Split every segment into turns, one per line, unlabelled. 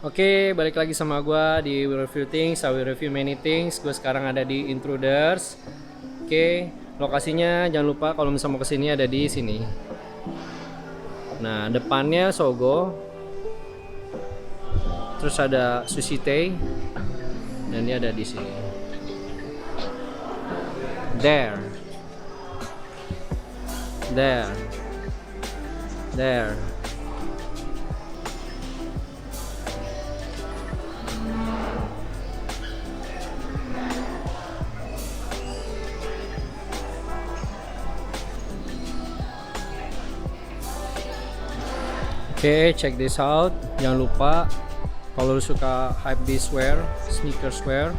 Oke, balik lagi sama gua di We Review Things, I Will Review Many Things. Gue sekarang ada di Intruders. Oke, lokasinya jangan lupa kalau misalnya mau kesini ada di sini. Nah, depannya Sogo. Terus ada Sushi Tei. Dan dia ada di sini. There. There. There. Oke, check this out. Jangan lupa kalau lu suka hypebeast wear, sneakers wear,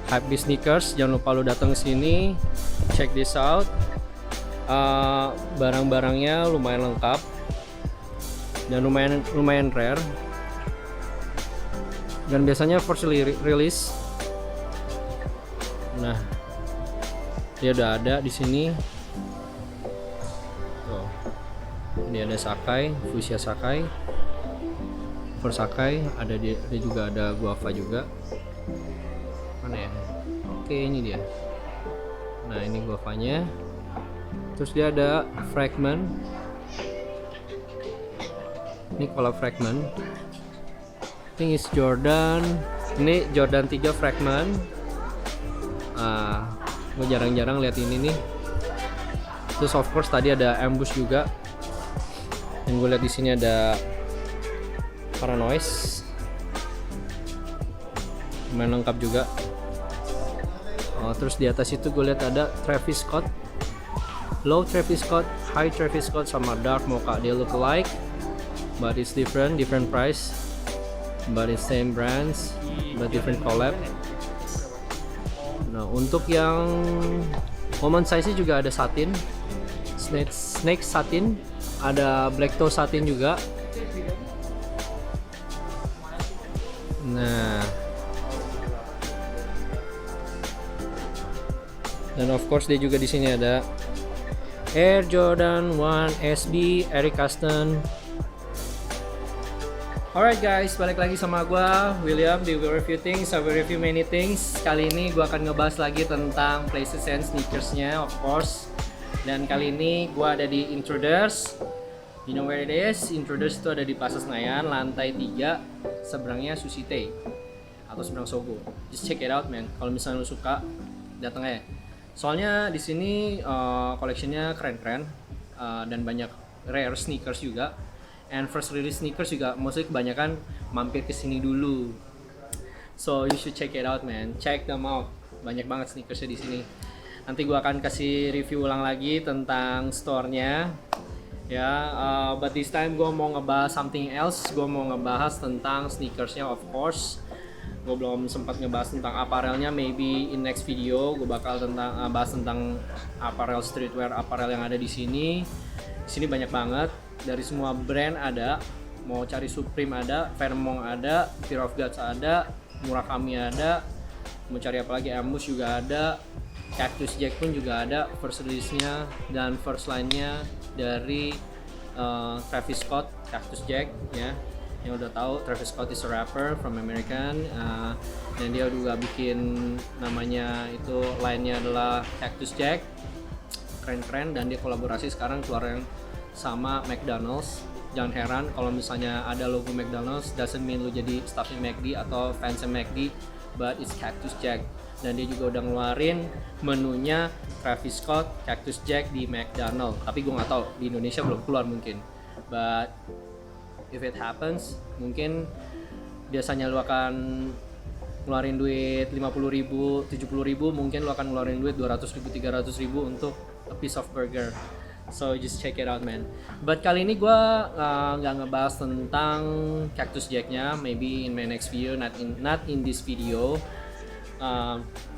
hypebeast sneakers, jangan lupa lu datang ke sini. Check this out. Barang-barangnya lumayan lengkap dan lumayan rare. Dan biasanya first release. Nah, dia udah ada di sini. Tuh. Ini ada Sacai, Fuchsia Sacai, First Sacai, ada juga ada Guava juga. Mana ya? Oke, ini dia. Nah, ini guavanya. Terus dia ada Fragment. Ini collab Fragment. Ini is Jordan. Ini Jordan 3 Fragment. Gue jarang-jarang lihat ini nih. Terus of course tadi ada Ambush juga. Yang gue lihat di sini ada Paranoise, main lengkap juga. Terus di atas itu gue lihat ada Travis Scott, low Travis Scott, high Travis Scott sama dark mocha. They look alike, but it's different price, but it's same brands, but different collab. Nah, untuk yang woman size juga ada satin, snake satin, ada black toe satin juga. Nah, dan of course dia juga di sini ada Air Jordan 1 SB Eric Aston. Alright guys, balik lagi sama gua William di We Review Things, I Will Review Many Things. Kali ini gua akan ngebahas lagi tentang PlayStation sneakersnya, of course. Dan kali ini gua ada di Intruders. You know where it is? Intruders itu ada di Plaza Senayan, lantai 3, seberangnya Sushi Tei atau seberang Sogo. Just check it out, man. Kalau misalnya lu suka, datang aja. Soalnya di sini collectionnya keren-keren dan banyak rare sneakers juga. And first release sneakers juga mostly kebanyakan mampir ke sini dulu. So you should check it out, man. Check them out. Banyak banget sneakersnya di sini. Nanti gua akan kasih review ulang lagi tentang store-nya. Ya, but this time gue mau ngebahas something else. Gue mau ngebahas tentang sneakersnya, of course. Gue belum sempat ngebahas tentang apparelnya. Maybe in next video gue bakal bahas tentang apparel, streetwear apparel yang ada di sini. Di sini banyak banget, dari semua brand ada. Mau cari Supreme ada, Vermont ada, Fear of Gods ada, Murakami ada. Mau cari apa lagi, Ambush juga ada, Cactus Jack pun juga ada, first release-nya dan first line-nya dari Travis Scott, Cactus Jack, ya. Yang udah tahu, Travis Scott is a rapper from American, dan dia juga bikin namanya itu line-nya adalah Cactus Jack, keren-keren. Dan dia kolaborasi sekarang keluar yang sama McDonald's. Jangan heran kalau misalnya ada logo McDonald's, doesn't mean lu jadi staffnya McD atau fansnya McD, but it's Cactus Jack. Dan dia juga udah ngeluarin menunya Travis Scott, Cactus Jack di McDonald. Tapi gue nggak tahu, di Indonesia belum keluar mungkin. But if it happens, mungkin biasanya lu akan ngeluarin duit 50.000, 70.000, mungkin lu akan ngeluarin duit 200.000, 300.000 untuk a piece of burger. So just check it out, man. But kali ini gue nggak ngebahas tentang Cactus Jack-nya. Maybe in my next video, not in this video.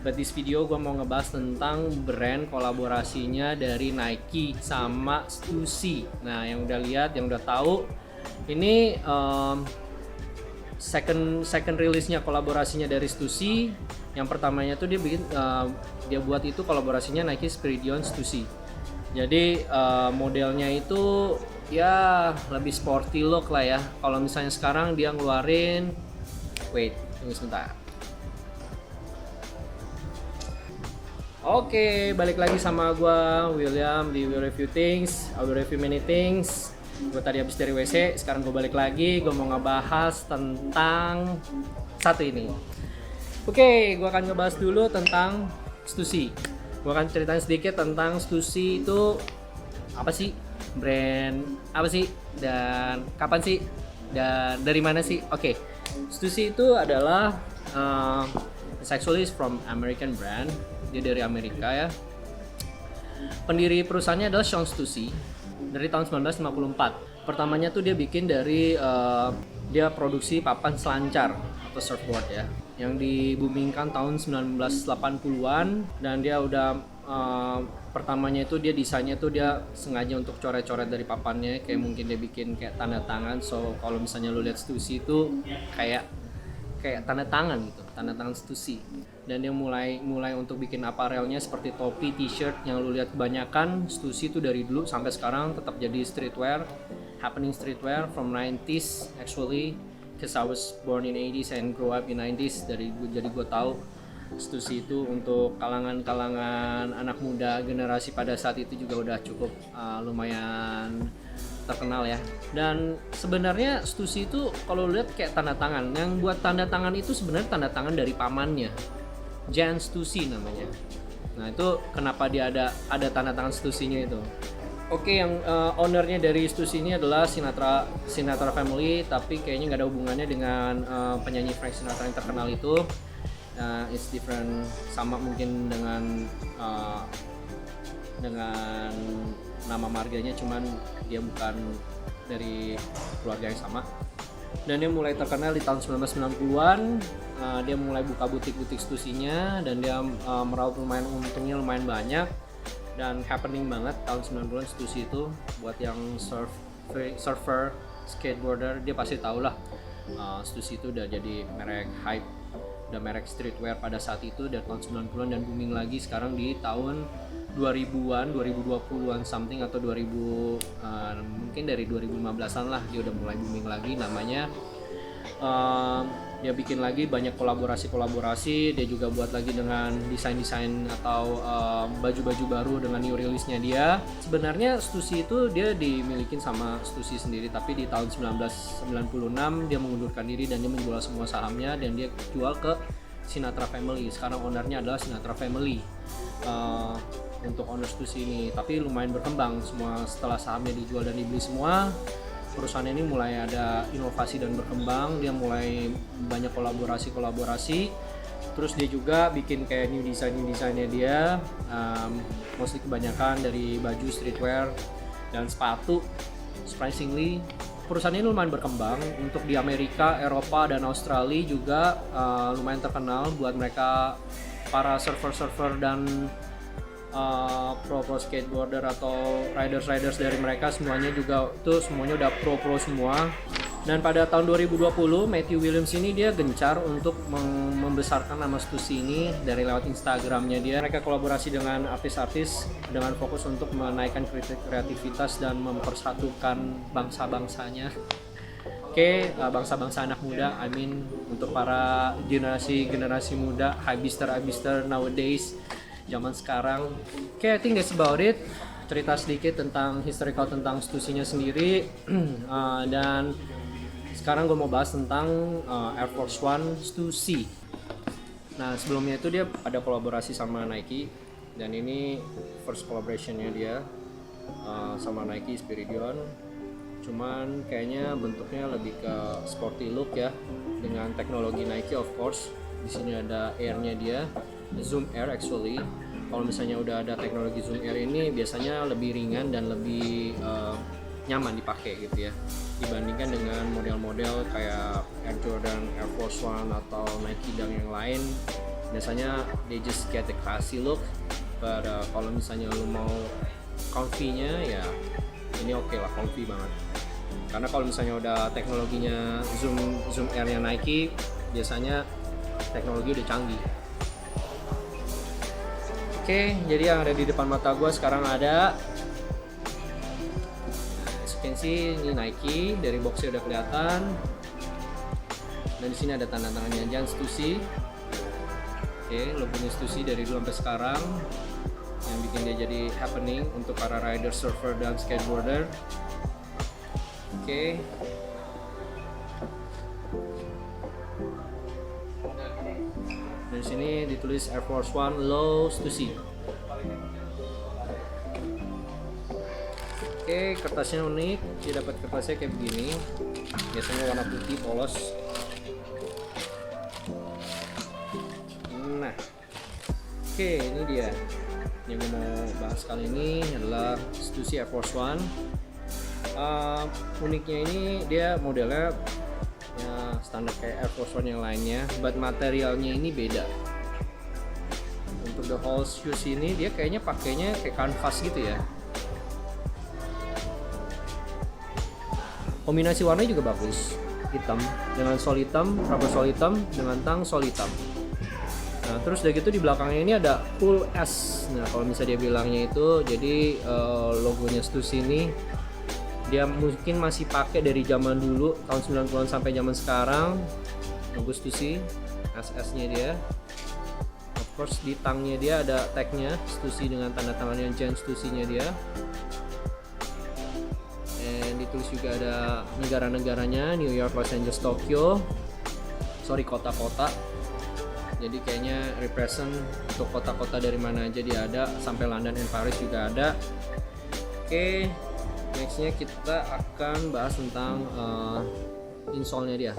But this video gue mau ngebahas tentang brand kolaborasinya dari Nike sama Stussy. Nah, yang udah lihat, yang udah tahu, ini second release-nya kolaborasinya dari Stussy. Yang pertamanya tuh dia buat itu kolaborasinya Nike Spiridion Stussy. Jadi modelnya itu ya lebih sporty look lah ya. Kalau misalnya sekarang dia ngeluarin, wait, tunggu sebentar. Oke, balik lagi sama gua William di Will Review Things. I will review many things. Gue tadi habis dari WC, sekarang gue balik lagi. Gue mau ngebahas tentang satu ini. Oke, gue akan ngebahas dulu tentang Stussy. Gue akan ceritain sedikit tentang Stussy itu apa sih, brand apa sih, dan kapan sih, dan dari mana sih. Oke, Stussy itu adalah it's actually from American brand. Dia dari Amerika ya. Pendiri perusahaannya adalah Sean Stussy dari tahun 1954. Pertamanya tuh dia bikin dari dia produksi papan selancar atau surfboard ya, yang dibumingkan tahun 1980-an, dan dia udah pertamanya itu dia desainnya tuh dia sengaja untuk coret-coret dari papannya, kayak mungkin dia bikin kayak tanda tangan. So kalau misalnya lu lihat Stussy itu kayak tanda tangan gitu, tanda tangan Stussy. Dan dia mulai untuk bikin apparelnya seperti topi, t-shirt yang lu lihat kebanyakan. Stussy itu dari dulu sampai sekarang tetap jadi streetwear, happening streetwear from 90s actually, cause I was born in 80s and grow up in 90s. Jadi gue tahu Stussy itu untuk kalangan anak muda generasi pada saat itu juga udah cukup lumayan terkenal ya. Dan sebenarnya Stussy itu kalau lihat kayak tanda tangan, yang buat tanda tangan itu sebenarnya tanda tangan dari pamannya, Jan Stussy namanya. Nah itu kenapa dia ada tanda tangan Stussy-nya itu. Oke, yang ownernya dari Stussy ini adalah Sinatra family, tapi kayaknya nggak ada hubungannya dengan penyanyi Frank Sinatra yang terkenal itu. It's different, sama mungkin dengan nama marganya, cuman dia bukan dari keluarga yang sama. Dan dia mulai terkenal di tahun 1990-an. Dia mulai buka butik-butik Stussy-nya, dan dia meraup untungnya lumayan banyak, dan happening banget tahun 90-an Stussy itu. Buat yang surfer, skateboarder, dia pasti tahu lah. Stussy itu udah jadi merek hype, udah merek streetwear pada saat itu dari tahun 90-an, dan booming lagi sekarang di tahun 2000-an, 2020-an something, atau 2000 mungkin dari 2015-an lah dia udah mulai booming lagi namanya. Dia bikin lagi banyak kolaborasi. Dia juga buat lagi dengan desain atau baju-baju baru dengan new release-nya dia. Sebenarnya Stussy itu dia dimilikin sama Stussy sendiri, tapi di tahun 1996 dia mengundurkan diri dan dia menjual semua sahamnya, dan dia jual ke Sinatra family. Sekarang ownernya adalah Sinatra family untuk owner Stussy ini. Tapi lumayan berkembang semua setelah sahamnya dijual dan dibeli semua. Perusahaan ini mulai ada inovasi dan berkembang. Dia mulai banyak kolaborasi. Terus dia juga bikin kayak new design-nya dia, mostly kebanyakan dari baju streetwear dan sepatu. Surprisingly, perusahaan ini lumayan berkembang untuk di Amerika, Eropa, dan Australia juga lumayan terkenal buat mereka para surfer dan pro skateboarder atau riders dari mereka. Semuanya udah pro semua. Dan pada tahun 2020 Matthew Williams ini dia gencar untuk membesarkan nama Stussy ini dari lewat Instagramnya dia. Mereka kolaborasi dengan artis-artis dengan fokus untuk menaikkan kreativitas dan mempersatukan bangsa-bangsanya. Oke, bangsa-bangsa anak muda, untuk para generasi muda, hypebeaster nowadays, zaman sekarang. Oke, I think that's about it. Cerita sedikit tentang historical tentang Stussy-nya sendiri. Dan sekarang gue mau bahas tentang Air Force One Stussy. Nah, sebelumnya itu dia ada kolaborasi sama Nike, dan ini first collaboration-nya dia sama Nike Spiridion. Cuman kayaknya bentuknya lebih ke sporty look ya, dengan teknologi Nike of course. Di sini ada air-nya dia, Zoom Air actually. Kalau misalnya udah ada teknologi Zoom Air ini biasanya lebih ringan dan lebih nyaman dipakai gitu ya, dibandingkan dengan model-model kayak Air Jordan, Air Force One, atau Nike Dunk yang lain. Biasanya they just get the classy look, but kalau misalnya lu mau comfy-nya ya ini oke lah, comfy banget. Karena kalau misalnya udah teknologinya Zoom Air-nya Nike, biasanya teknologi udah canggih. Oke, jadi yang ada di depan mata gue sekarang ada, as you can can see ini Nike, dari boxnya udah kelihatan. Dan di sini ada tanda tangannya Jan Stussy. Oke, logonya Stussy dari dulu sampai sekarang, yang bikin dia jadi happening untuk para rider, surfer, dan skateboarder. Oke. Dan di sini ditulis Air Force One Low Stussy. Oke, kertasnya unik. Dia dapat kertasnya kayak begini. Biasanya warna putih polos. Nah, oke, ini dia. Yang gue mau bahas kali ini adalah Stussy Air Force One. Uniknya ini dia modelnya ya standar kayak Air Force One yang lainnya, but materialnya ini beda. Untuk the whole shoes ini dia kayaknya pakainya kayak kanvas gitu ya. Kombinasi warnanya juga bagus, hitam dengan sol hitam, rubber sol hitam dengan tang sol hitam. Nah, terus udah gitu di belakangnya ini ada Cool S. Nah, kalau misalnya dia bilangnya itu, jadi logonya Stussy ini dia mungkin masih pakai dari zaman dulu tahun 90-an sampai zaman sekarang. Logo Stussy, SS-nya dia. Of course di tangnya dia ada tag-nya Stussy dengan tanda tangan yang Jan Stussy-nya dia. Ditulis juga ada negara-negaranya, New York, Los Angeles, Tokyo. Sorry, kota-kota. Jadi kayaknya represent untuk kota-kota dari mana aja dia ada, sampai London and Paris juga ada. Oke, nextnya kita akan bahas tentang insole-nya dia.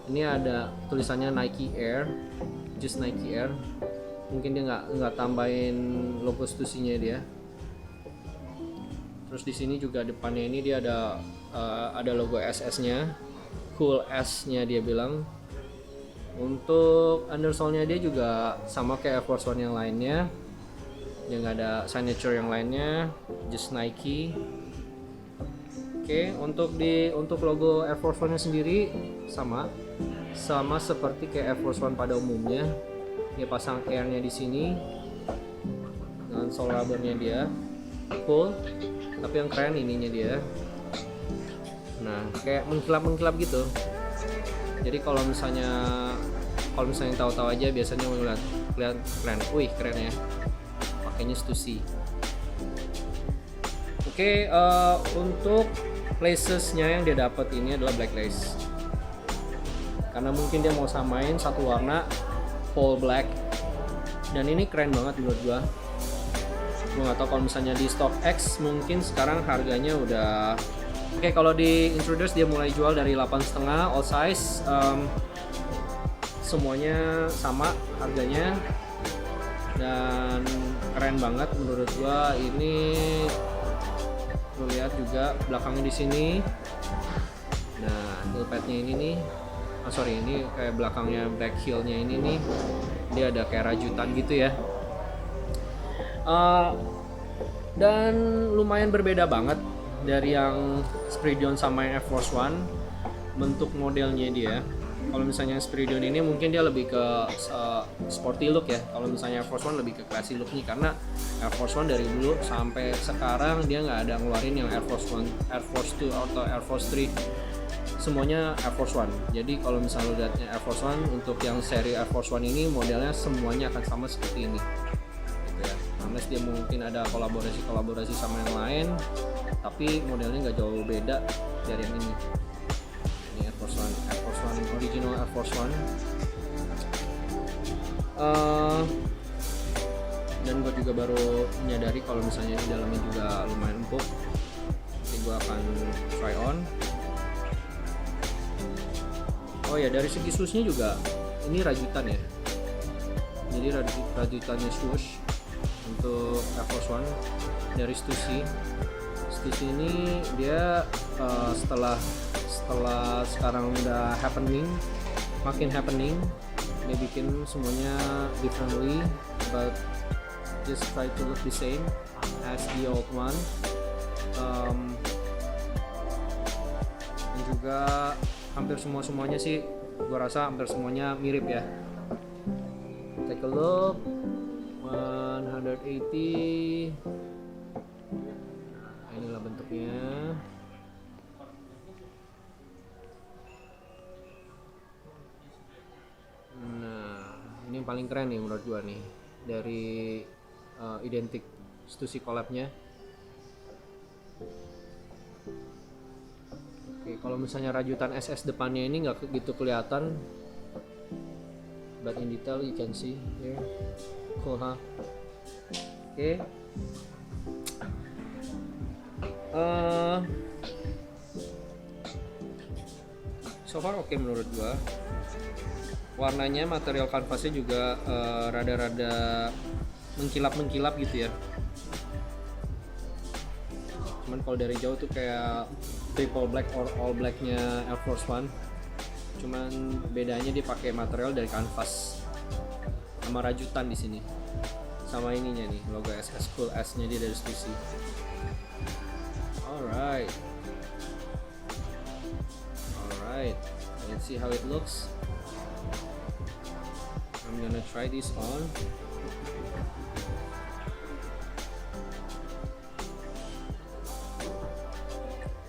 Ini ada tulisannya Nike Air, just Nike Air. Mungkin dia nggak tambahin logo Stussy-nya dia. Terus di sini juga depannya ini dia ada logo SS-nya, Cool S-nya dia bilang. Untuk undersole-nya dia juga sama kayak Air Force One yang lainnya. Dia nggak ada signature yang lainnya, just Nike. Oke, untuk logo Air Force One-nya sendiri sama seperti kayak Air Force One pada umumnya. Dia pasang air-nya di sini dengan sole rubber-nya dia, cool. Tapi yang keren ininya dia. Nah, kayak mengkilap gitu. Jadi kalau misalnya tahu-tahu aja biasanya lihat keren. Wih, keren ya. Pakainya Stussy. Oke, untuk laces-nya yang dia dapat ini adalah black lace. Karena mungkin dia mau samain satu warna full black. Dan ini keren banget menurut gua. Gue nggak tahu kalau misalnya di StockX mungkin sekarang harganya udah oke, kalau di Intruders dia mulai jual dari 8,5 all size, semuanya sama harganya dan keren banget menurut gue. Ini lo lihat juga belakangnya di sini. Nah, heel padnya ini nih, ini kayak belakangnya back heel-nya ini nih, dia ada kayak rajutan gitu ya. Dan lumayan berbeda banget dari yang Spiridon sama yang Air Force One bentuk modelnya dia. Kalau misalnya Spiridon ini mungkin dia lebih ke sporty look ya. Kalau misalnya Air Force One lebih ke classy look nih, karena Air Force One dari dulu sampai sekarang dia nggak ada ngeluarin yang Air Force One, Air Force 2 atau Air Force 3. Semuanya Air Force One. Jadi kalau misalnya lo lihatnya Air Force One, untuk yang seri Air Force One ini modelnya semuanya akan sama seperti ini. Unless dia mungkin ada kolaborasi sama yang lain, tapi modelnya nggak jauh beda dari yang ini. Ini Air Force One original Air Force One. Dan gue juga baru menyadari kalau misalnya di dalamnya juga lumayan empuk. Nanti gue akan try on. Oh ya, dari segi shoesnya juga ini rajutan ya. Jadi rajutannya swoosh untuk Air Force One dari Stussy. Stussy ini dia setelah sekarang udah makin happening, dia bikin semuanya differently, but just try to look the same as the old one. Dan juga hampir semuanya sih, gua rasa hampir semuanya mirip ya. Take a look. 180. Nah, inilah bentuknya. yang paling keren nih menurut gua nih dari Identic Stussy collabnya. Oke, kalau misalnya rajutan SS depannya ini nggak gitu kelihatan, but in detail you can see here. Cool, huh? Oke. So far oke menurut gua. Warnanya, material kanvasnya juga rada-rada mengkilap gitu ya. Cuman kalau dari jauh tuh kayak triple black or all blacknya Air Force One. Cuman bedanya dia pakai material dari kanvas sama rajutan di sini. Sama ininya nih, logo SS Cool S-nya dia dari Stussy. Alright, let's see how it looks. I'm gonna try this on.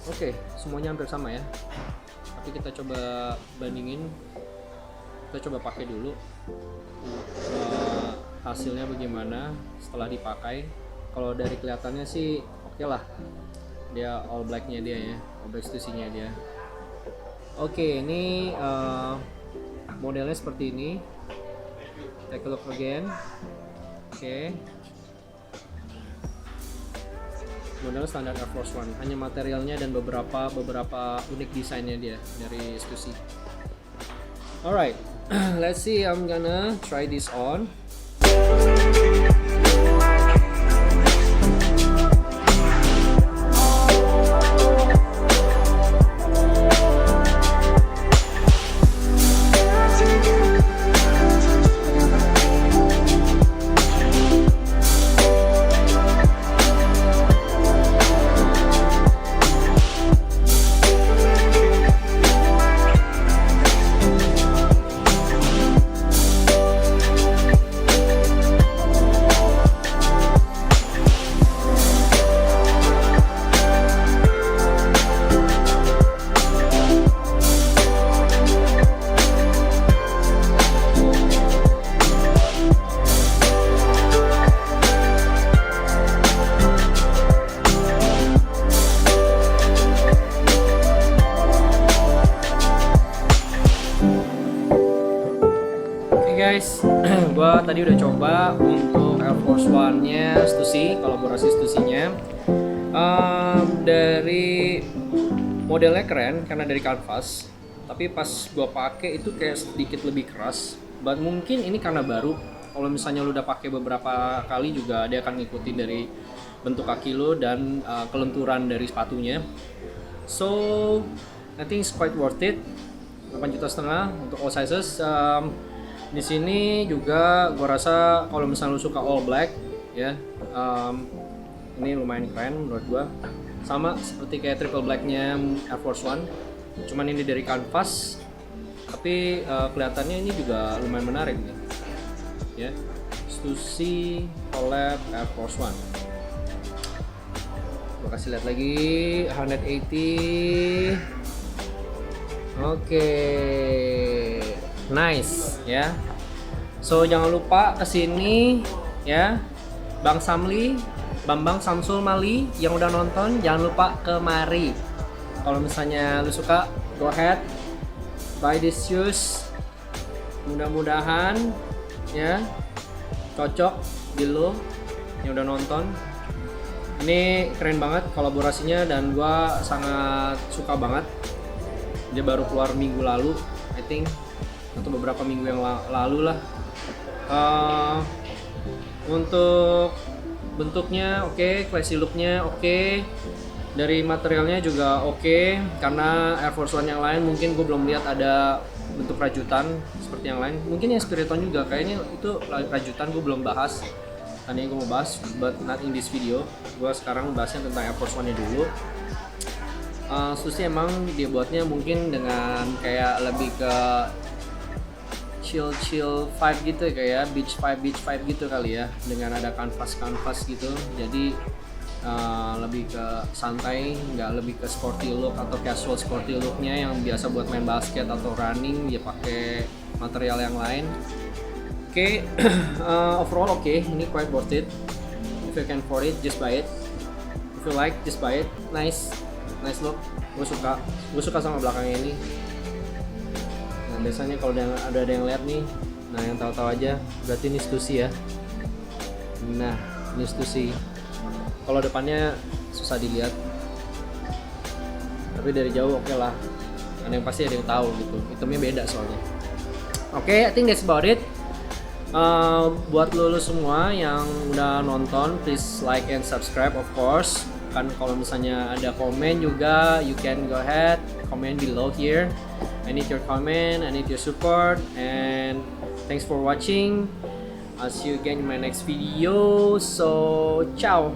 Oke, semuanya hampir sama ya. Tapi kita coba bandingin. Kita coba pakai dulu. Hasilnya bagaimana setelah dipakai. Kalau dari kelihatannya sih oke lah. Dia all blacknya dia ya, all black Stussy-nya dia. Oke, ini modelnya seperti ini. Take a look again. Oke. Model standar Air Force One, hanya materialnya dan beberapa unik desainnya dia dari Stussy. Alright, let's see. I'm gonna try this on. Guys, gua tadi udah coba untuk Air Force One-nya Stussy, kolaborasi Stussy-nya. Dari modelnya keren karena dari kanvas, tapi pas gua pakai itu kayak sedikit lebih keras. But mungkin ini karena baru. Kalau misalnya lu udah pakai beberapa kali juga dia akan ngikutin dari bentuk kaki lu dan kelenturan dari sepatunya. So, I think it's quite worth it. 8,5 juta untuk all sizes. Di sini juga gua rasa kalau misalnya lu suka all black ya, ini lumayan keren menurut gua. Sama seperti kayak triple blacknya Air Force One, cuman ini dari kanvas, tapi kelihatannya ini juga lumayan menarik nih ya. Stussy collab Air Force One. Gua kasih lihat lagi 180. Oke. Nice ya. So jangan lupa kesini ya, Bang Samli, Bambang Samsul Mali yang udah nonton, jangan lupa kemari. Kalau misalnya lu suka, go ahead buy these shoes. Mudah-mudahan ya cocok di lu yang udah nonton. Ini keren banget kolaborasinya dan gua sangat suka banget. Dia baru keluar minggu lalu, I think, atau beberapa minggu yang lalu lah. Untuk bentuknya oke, classy looknya oke, dari materialnya juga oke. Karena Air Force One yang lain mungkin gue belum lihat ada bentuk rajutan seperti yang lain. Mungkin yang Spiriton juga kayaknya itu rajutan, gue belum bahas. Tadinya gue mau bahas, but not in this video. Gue sekarang bahasnya tentang Air Force One-nya dulu. Stussy emang dia buatnya mungkin dengan kayak lebih ke chill vibe gitu, kayak beach vibe gitu kali ya, dengan ada kanvas gitu. Jadi lebih ke santai, nggak lebih ke sporty look atau casual sporty looknya yang biasa buat main basket atau running dia pakai material yang lain. Oke, overall oke, ini quite worth it. If you can afford it, just buy it. If you like, just buy it. Nice, nice look. Gue suka sama belakangnya ini. Nah biasanya kalau ada yang lihat nih, nah yang tahu-tahu aja, berarti ini Stussy ya. Nah, ini Stussy. Kalau depannya susah dilihat, tapi dari jauh oke lah. Ada yang pasti ada yang tahu gitu. Itemnya beda soalnya. Oke, I think that's about it. Buat lo semua yang udah nonton, please like and subscribe of course. Kan kalau misalnya ada komen juga, you can go ahead comment below here. I need your comment, I need your support, and thanks for watching. I'll see you again in my next video. So, ciao.